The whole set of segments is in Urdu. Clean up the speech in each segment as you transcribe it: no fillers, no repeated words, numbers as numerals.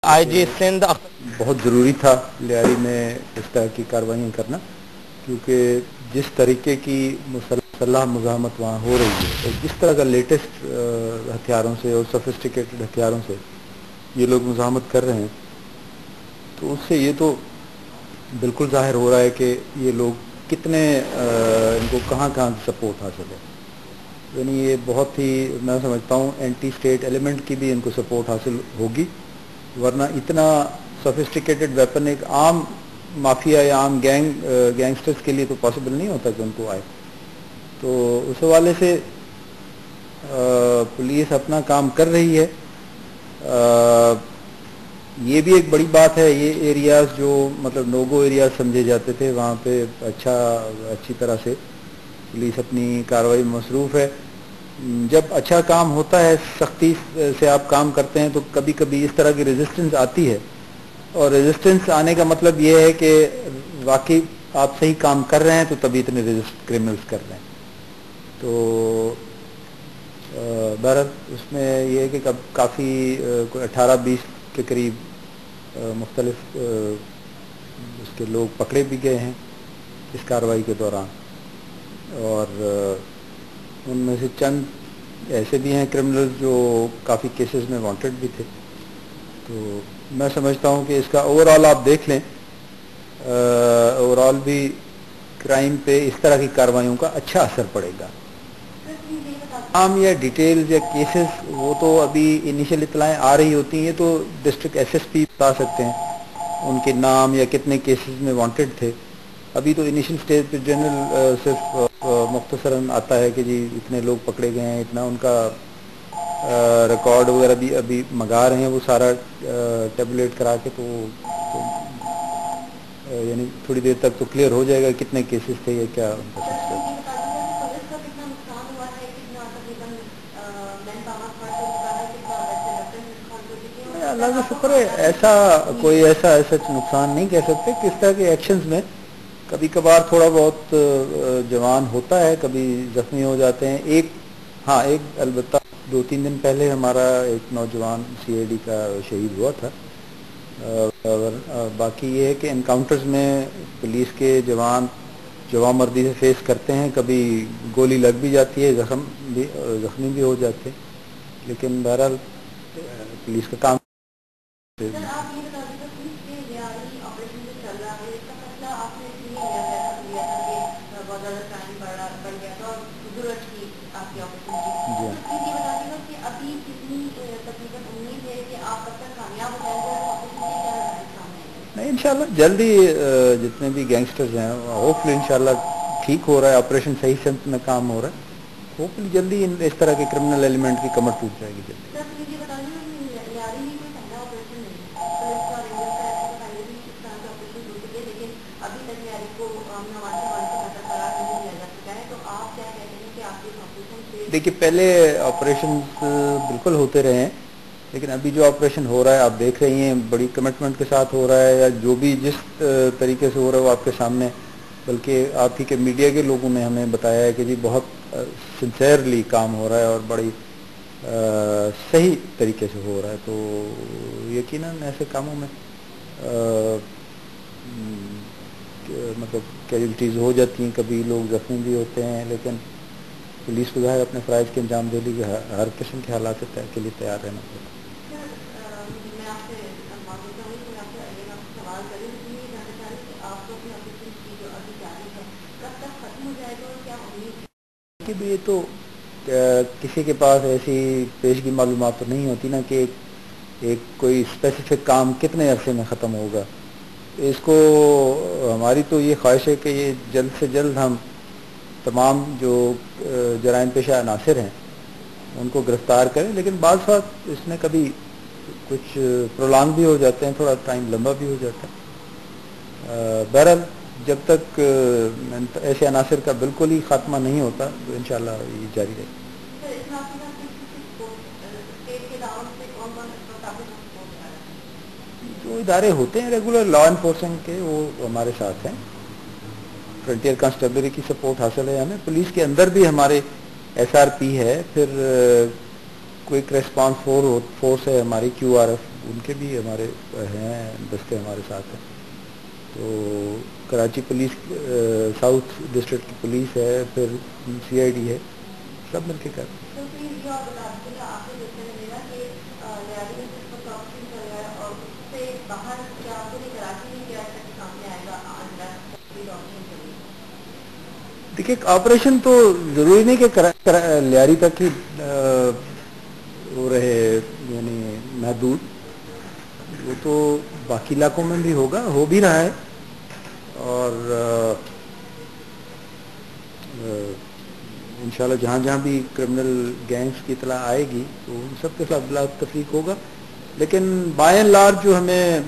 IG سندھ بہت ضروری تھا لیاری میں اس طرح کی کارروائیاں کرنا، کیونکہ جس طریقے کی مسلح مزاحمت وہاں ہو رہی ہے اور جس طرح کا لیٹسٹ ہتھیاروں سے اور سفسٹیکیٹڈ ہتھیاروں سے یہ لوگ مزاحمت کر رہے ہیں، تو اس سے یہ تو بالکل ظاہر ہو رہا ہے کہ یہ لوگ کتنے ان کو کہاں کہاں سپورٹ حاصل ہے. یعنی یہ بہت ہی میں سمجھتا ہوں اینٹی اسٹیٹ ایلیمنٹ کی بھی ان کو سپورٹ حاصل ہوگی، ورنہ اتنا سفسٹیکیٹڈ ویپن ایک عام مافیا یا عام گینگسٹرز کے لیے تو پاسبل نہیں ہوتا کہ ان کو آئے. تو اس حوالے سے پولیس اپنا کام کر رہی ہے. یہ بھی ایک بڑی بات ہے، یہ ایریاز جو مطلب نوگو ایریاز سمجھے جاتے تھے وہاں پہ اچھی طرح سے پولیس اپنی کارروائی میں مصروف ہے. جب اچھا کام ہوتا ہے، سختی سے آپ کام کرتے ہیں، تو کبھی کبھی اس طرح کی ریزسٹنس آتی ہے، اور ریزسٹنس آنے کا مطلب یہ ہے کہ واقعی آپ صحیح کام کر رہے ہیں، تو تبھی اتنے کرمنلز کر رہے ہیں. تو بہرحال اس میں یہ ہے کہ کافی 18-20 کے قریب مختلف اس کے لوگ پکڑے بھی گئے ہیں اس کارروائی کے دوران، اور ان میں سے چند ایسے بھی ہیں کرمنلز جو کافی کیسز میں وانٹڈ بھی تھے. تو میں سمجھتا ہوں کہ اس کا اوور آل آپ دیکھ لیں، اوور آل بھی کرائم پہ اس طرح کی کارروائیوں کا اچھا اثر پڑے گا. نام یا ڈیٹیلز یا کیسز وہ تو ابھی انیشیل اطلاعیں آ رہی ہوتی ہیں، تو ڈسٹرکٹ SSP بتا سکتے ہیں ان کے نام یا کتنے کیسز میں وانٹڈ تھے. ابھی تو انیشیل سٹیج پہ جنرل صرف مختصراً آتا ہے کہ جی اتنے لوگ پکڑے گئے ہیں، اتنا. ان کا ریکارڈ وغیرہ بھی ابھی منگا رہے ہیں وہ سارا ٹیبولیٹ کرا کے، تو یعنی تھوڑی دیر تک تو کلیئر ہو جائے گا کتنے کیسز تھے یا کیا ان کا سلسلہ. اللہ کا شکر ہے، ایسا نقصان نہیں کہہ سکتے. کس طرح کے ایکشنز میں کبھی کبھار تھوڑا بہت جوان ہوتا ہے، کبھی زخمی ہو جاتے ہیں. ایک البتہ 2-3 دن پہلے ہمارا ایک نوجوان CID کا شہید ہوا تھا. باقی یہ ہے کہ انکاؤنٹرز میں پولیس کے جوان جوانمردی سے فیس کرتے ہیں، کبھی گولی لگ بھی جاتی ہے، زخمی بھی ہو جاتے ہیں، لیکن بہرحال پولیس کا کام. نہیں انشاءاللہ جلدی جتنے بھی گینگسٹرز ہیں ہوپفلی انشاءاللہ ٹھیک ہو رہا ہے، آپریشن صحیح سمت میں کام ہو رہا ہے. ہوپفلی جلدی اس طرح کے کرمنل ایلیمنٹ کی کمر ٹوٹ جائے گی جلدی. دیکھیے پہلے آپریشنز بالکل ہوتے رہے ہیں، لیکن ابھی جو آپریشن ہو رہا ہے آپ دیکھ رہی ہیں بڑی کمٹمنٹ کے ساتھ ہو رہا ہے، یا جو بھی جس طریقے سے ہو رہا ہے وہ آپ کے سامنے، بلکہ آپ ہی کے میڈیا کے لوگوں نے ہمیں بتایا ہے کہ جی بہت سنسیئرلی کام ہو رہا ہے اور بڑی صحیح طریقے سے ہو رہا ہے. تو یقیناً ایسے کاموں میں مطلب کیجولٹیز ہو جاتی ہیں، کبھی لوگ زخمی بھی ہوتے ہیں، لیکن پولیس کو ظاہر اپنے فرائض کے انجام دے دی، ہر قسم کے حالات کے لیے تیار رہنا پڑتا. کہ بھی یہ تو کسی کے پاس ایسی پیشگی معلومات تو نہیں ہوتی نا کہ ایک کوئی اسپیسیفک کام کتنے عرصے میں ختم ہوگا. اس کو ہماری تو یہ خواہش ہے کہ یہ جلد سے جلد ہم تمام جو جرائم پیشہ عناصر ہیں ان کو گرفتار کریں، لیکن بعض وقت اس میں کبھی کچھ پرولانگ بھی ہو جاتے ہیں، تھوڑا ٹائم لمبا بھی ہو جاتا ہے. بہرحال جب تک ایسے عناصر کا بالکل ہی خاتمہ نہیں ہوتا تو انشاءاللہ یہ جاری رہے گا. جو ادارے ہوتے ہیں ریگولر لا انفورسنگ کے وہ ہمارے ساتھ ہیں. فرنٹیئر کانسٹیبلری کی سپورٹ حاصل ہے ہمیں، پولیس کے اندر بھی ہمارے SRP ہے، پھر کوئک ریسپانس فورس ہے ہماری QRF ان کے بھی ہمارے ہیں دستے ہمارے ساتھ ہیں. تو کراچی پولیس ساؤتھ ڈسٹرکٹ کی پولیس ہے, پھر CID ہے, سب مل کے کرتے ہیں. دیکھیے آپریشن تو ضروری نہیں کہ لیاری تک ہی وہ رہے, یعنی محدود, وہ تو باقی علاقوں میں بھی ہوگا, ہو بھی رہا ہے. اور انشاءاللہ جہاں جہاں بھی کرمنل گینگز کی اطلاع آئے گی تو ان سب کے ساتھ بلا تفریق ہوگا. لیکن بائی اینڈ لارج جو ہمیں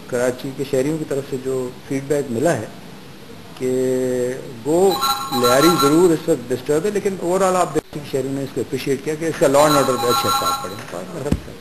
کراچی کے شہریوں کی طرف سے جو فیڈ بیک ملا ہے کہ وہ لیاری ضرور اس وقت ڈسٹرب ہے, لیکن اوور آل آپ دیکھیں کہ شہریوں نے اس کو اپریشیٹ کیا کہ اس کا لا اینڈ آرڈر پہ اچھا اثر پڑے.